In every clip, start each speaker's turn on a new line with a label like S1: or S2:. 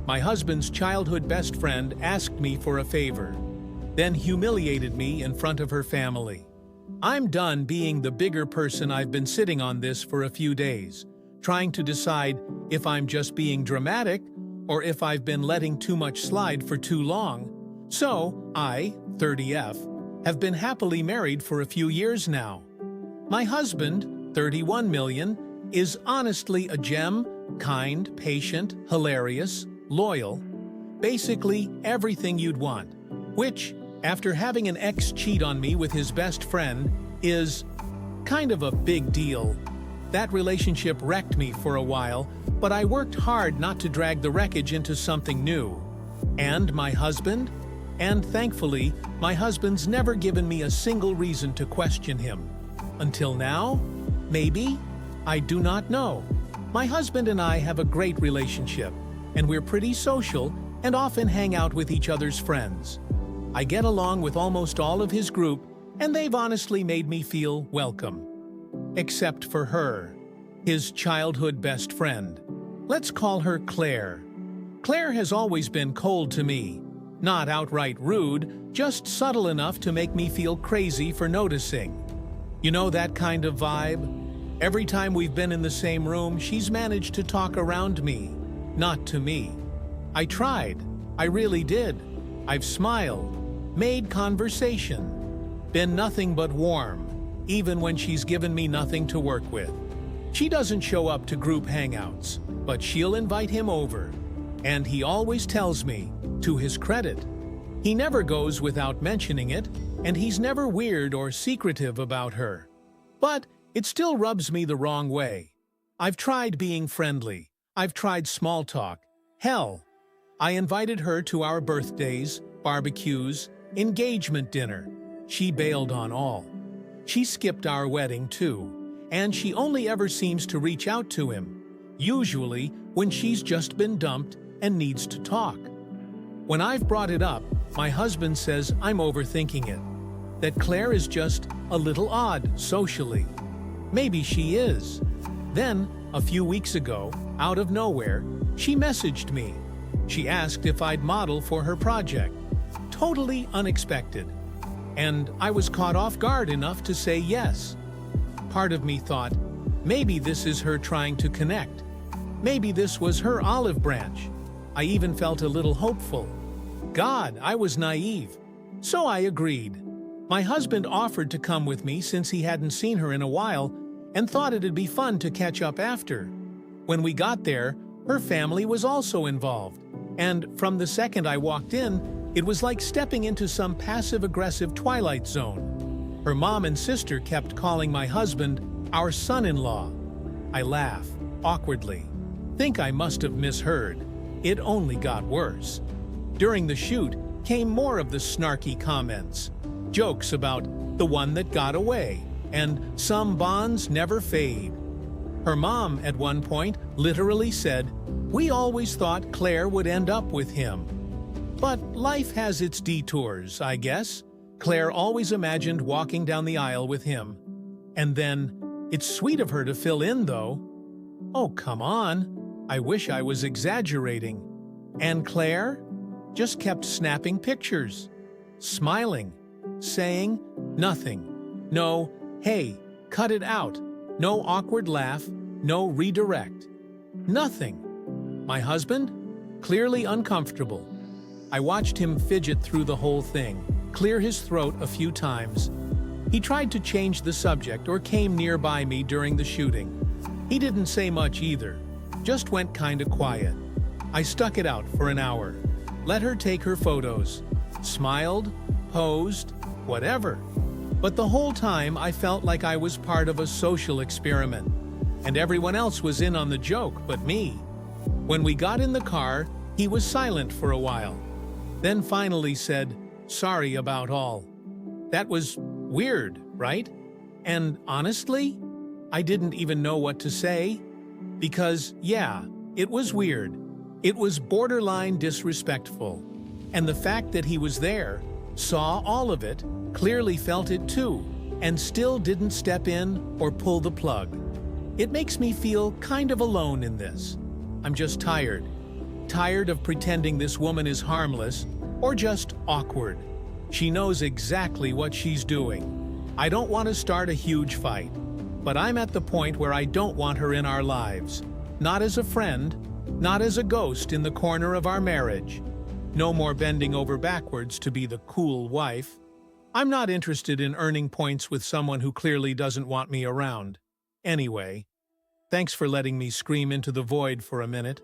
S1: My husband's childhood best friend asked me for a favor, then humiliated me in front of her family. I'm done being the bigger person. I've been sitting on this for a few days, trying to decide if I'm just being dramatic or if I've been letting too much slide for too long. So, I, 30F, have been happily married for a few years now. My husband, 31 million, is honestly a gem, kind, patient, hilarious, loyal, basically everything you'd want, which, after having an ex cheat on me with his best friend, is kind of a big deal. That relationship wrecked me for a while, but I worked hard not to drag the wreckage into something new. And my husband? And thankfully, my husband's never given me a single reason to question him. Until now? Maybe? I do not know. My husband and I have a great relationship, and we're pretty social and often hang out with each other's friends. I get along with almost all of his group, and they've honestly made me feel welcome. Except for her, his childhood best friend. Let's call her Claire. Claire has always been cold to me. Not outright rude, just subtle enough to make me feel crazy for noticing. You know that kind of vibe? Every time we've been in the same room, she's managed to talk around me, not to me. I tried. I really did. I've smiled, made conversation, been nothing but warm, even when she's given me nothing to work with. She doesn't show up to group hangouts, but she'll invite him over. And he always tells me, to his credit. He never goes without mentioning it, and he's never weird or secretive about her. But it still rubs me the wrong way. I've tried being friendly. I've tried small talk. Hell, I invited her to our birthdays, barbecues, engagement dinner. She bailed on all. She skipped our wedding too, and she only ever seems to reach out to him, usually when she's just been dumped and needs to talk. When I've brought it up, my husband says I'm overthinking it, that Claire is just a little odd socially. Maybe she is. Then, a few weeks ago, out of nowhere, she messaged me. She asked if I'd model for her project. Totally unexpected. And I was caught off guard enough to say yes. Part of me thought, maybe this is her trying to connect. Maybe this was her olive branch. I even felt a little hopeful. God, I was naive. So I agreed. My husband offered to come with me since he hadn't seen her in a while and thought it'd be fun to catch up after. When we got there, her family was also involved. And from the second I walked in, it was like stepping into some passive-aggressive twilight zone. Her mom and sister kept calling my husband our son-in-law. I laugh, awkwardly. Think I must have misheard. It only got worse. During the shoot came more of the snarky comments. Jokes about the one that got away, and some bonds never fade. Her mom, at one point, literally said, "We always thought Claire would end up with him." But life has its detours, I guess. Claire always imagined walking down the aisle with him. And then, it's sweet of her to fill in, though. Oh, come on. I wish I was exaggerating. And Claire just kept snapping pictures, smiling, saying nothing. No, hey, cut it out. No awkward laugh, no redirect. Nothing. My husband? Clearly uncomfortable. I watched him fidget through the whole thing, clear his throat a few times. He tried to change the subject or came nearby me during the shooting. He didn't say much either, just went kinda quiet. I stuck it out for an hour, let her take her photos, smiled, posed, whatever. But the whole time I felt like I was part of a social experiment, and everyone else was in on the joke but me. When we got in the car, he was silent for a while, then finally said, "Sorry about all." That was weird, right? And honestly, I didn't even know what to say. Because, yeah, it was weird. It was borderline disrespectful. And the fact that he was there, saw all of it, clearly felt it too, and still didn't step in or pull the plug. It makes me feel kind of alone in this. I'm just tired. tired of pretending this woman is harmless or just awkward. She knows exactly what she's doing. I don't want to start a huge fight, but I'm at the point where I don't want her in our lives. Not as a friend, not as a ghost in the corner of our marriage. No more bending over backwards to be the cool wife. I'm not interested in earning points with someone who clearly doesn't want me around. Anyway, thanks for letting me scream into the void for a minute.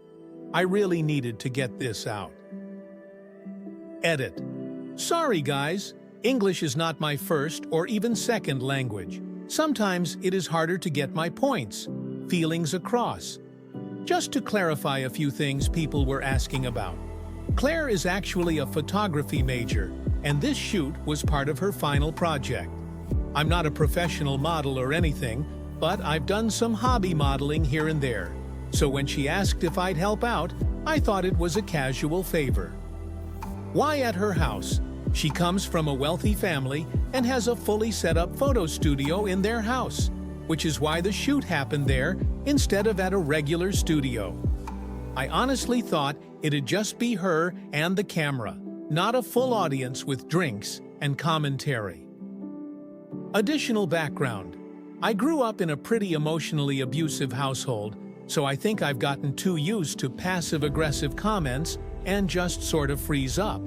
S1: I really needed to get this out. Edit. Sorry guys, English is not my first or even second language. Sometimes it is harder to get my points, feelings across. Just to clarify a few things people were asking about. Claire is actually a photography major, and this shoot was part of her final project. I'm not a professional model or anything, but I've done some hobby modeling here and there. So when she asked if I'd help out, I thought it was a casual favor. Why at her house? She comes from a wealthy family and has a fully set-up photo studio in their house, which is why the shoot happened there instead of at a regular studio. I honestly thought it'd just be her and the camera, not a full audience with drinks and commentary. Additional background. I grew up in a pretty emotionally abusive household, so I think I've gotten too used to passive-aggressive comments and just sort of freeze up.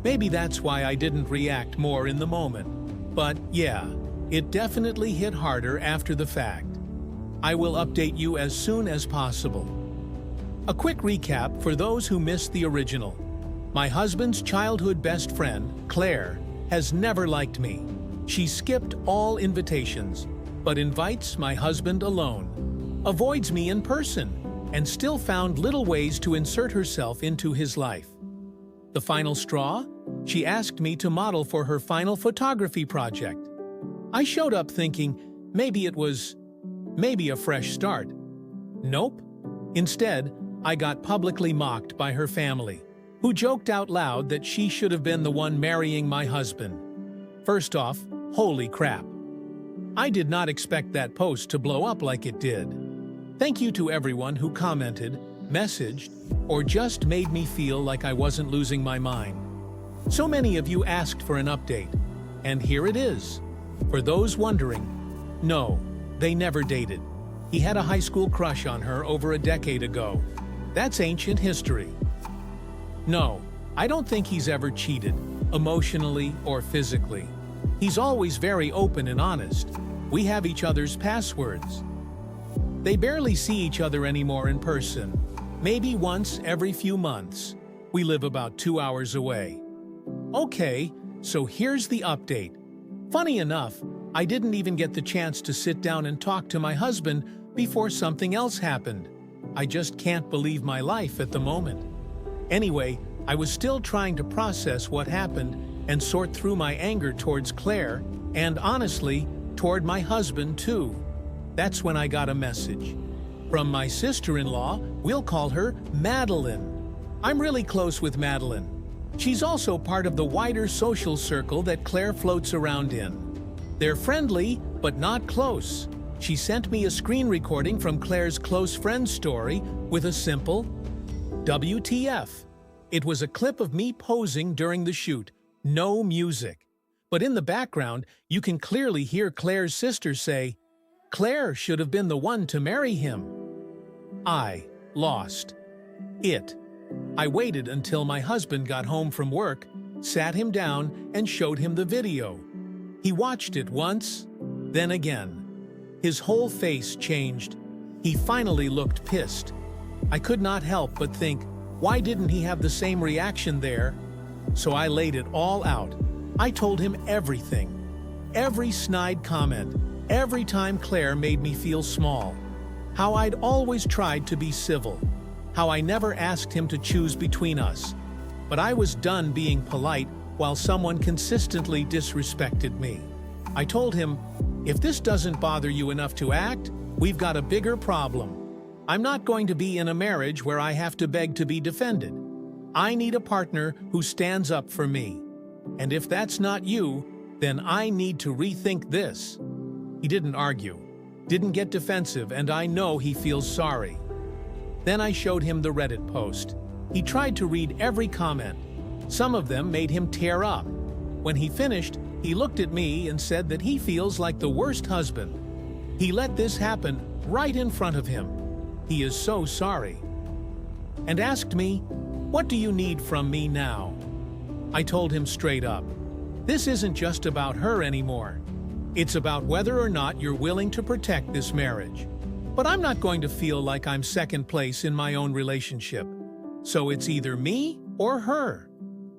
S1: Maybe that's why I didn't react more in the moment. But yeah, it definitely hit harder after the fact. I will update you as soon as possible. A quick recap for those who missed the original. My husband's childhood best friend, Claire, has never liked me. She skipped all invitations, but invites my husband alone, avoids me in person, and still found little ways to insert herself into his life. The final straw? She asked me to model for her final photography project. I showed up thinking maybe a fresh start. Nope. Instead, I got publicly mocked by her family, who joked out loud that she should have been the one marrying my husband. First off, holy crap. I did not expect that post to blow up like it did. Thank you to everyone who commented, messaged, or just made me feel like I wasn't losing my mind. So many of you asked for an update, and here it is. For those wondering, no, they never dated. He had a high school crush on her over a decade ago. That's ancient history. No, I don't think he's ever cheated, emotionally or physically. He's always very open and honest. We have each other's passwords. They barely see each other anymore in person. Maybe once every few months. We live about 2 hours away. Okay, so here's the update. Funny enough, I didn't even get the chance to sit down and talk to my husband before something else happened. I just can't believe my life at the moment. Anyway, I was still trying to process what happened and sort through my anger towards Claire, and honestly, toward my husband too. That's when I got a message. From my sister-in-law, we'll call her Madeline. I'm really close with Madeline. She's also part of the wider social circle that Claire floats around in. They're friendly, but not close. She sent me a screen recording from Claire's close friend story with a simple WTF. It was a clip of me posing during the shoot, no music. But in the background, you can clearly hear Claire's sister say, "Claire should have been the one to marry him." I lost it. I waited until my husband got home from work, sat him down, and showed him the video. He watched it once, then again. His whole face changed. He finally looked pissed. I could not help but think, why didn't he have the same reaction there? So I laid it all out. I told him everything. Every snide comment, every time Claire made me feel small. How I'd always tried to be civil. How I never asked him to choose between us. But I was done being polite while someone consistently disrespected me. I told him, if this doesn't bother you enough to act, we've got a bigger problem. I'm not going to be in a marriage where I have to beg to be defended. I need a partner who stands up for me. And if that's not you, then I need to rethink this. He didn't argue, didn't get defensive, and I know he feels sorry. Then I showed him the Reddit post. He tried to read every comment. Some of them made him tear up. When he finished, he looked at me and said that he feels like the worst husband. He let this happen right in front of him. He is so sorry. And asked me, "What do you need from me now?" I told him straight up, this isn't just about her anymore. It's about whether or not you're willing to protect this marriage. But I'm not going to feel like I'm second place in my own relationship. So it's either me or her.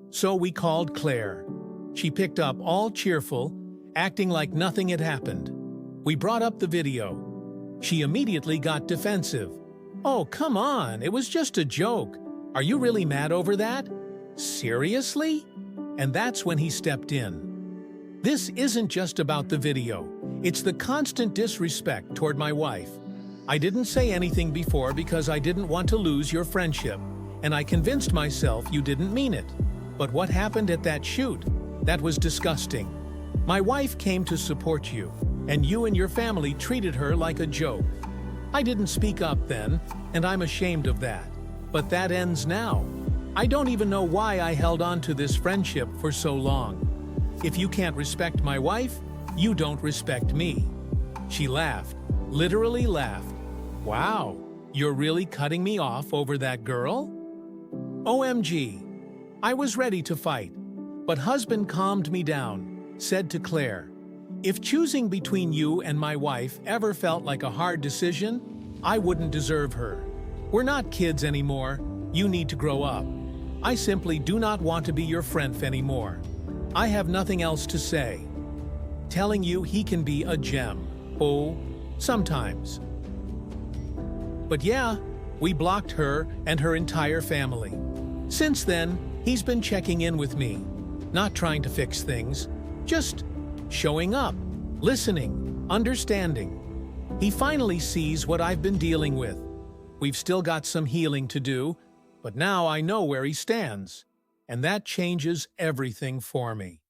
S1: So we called Claire. She picked up all cheerful, acting like nothing had happened. We brought up the video. She immediately got defensive. "Oh, come on, it was just a joke. Are you really mad over that? Seriously?" And that's when he stepped in. This isn't just about the video. It's the constant disrespect toward my wife. I didn't say anything before because I didn't want to lose your friendship, and I convinced myself you didn't mean it. But what happened at that shoot? That was disgusting. My wife came to support you, and you and your family treated her like a joke. I didn't speak up then, and I'm ashamed of that. But that ends now. I don't even know why I held on to this friendship for so long. If you can't respect my wife, you don't respect me. She laughed, literally laughed. Wow, you're really cutting me off over that girl? OMG. I was ready to fight, but husband calmed me down, said to Claire, "If choosing between you and my wife ever felt like a hard decision, I wouldn't deserve her. We're not kids anymore. You need to grow up. I simply do not want to be your friend anymore. I have nothing else to say." Telling you he can be a gem. Oh, sometimes. But yeah, we blocked her and her entire family. Since then, he's been checking in with me, not trying to fix things, just showing up, listening, understanding. He finally sees what I've been dealing with. We've still got some healing to do, but now I know where he stands, and that changes everything for me.